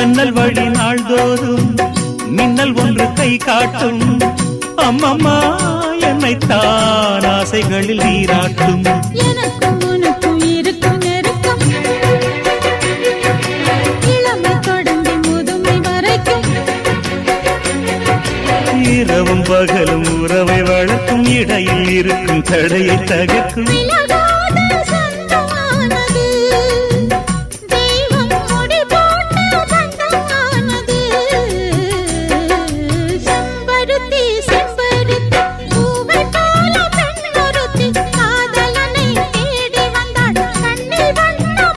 ஜன்னல் வழி நாள்தோறும் மின்னல் ஒன்று கை காட்டும். அம்மம்மா என்னைத்தான் ஆசைகளில் நீராட்டும். எனக்கும் உனக்கும் இருக்கும் நெருக்கம் இளமை தொடங்கி முதுமை வரைக்கும். இரவும் பகலும் உறவை வளர்க்கும், இடையில் இருக்கும் தடையை தகர்க்கும்.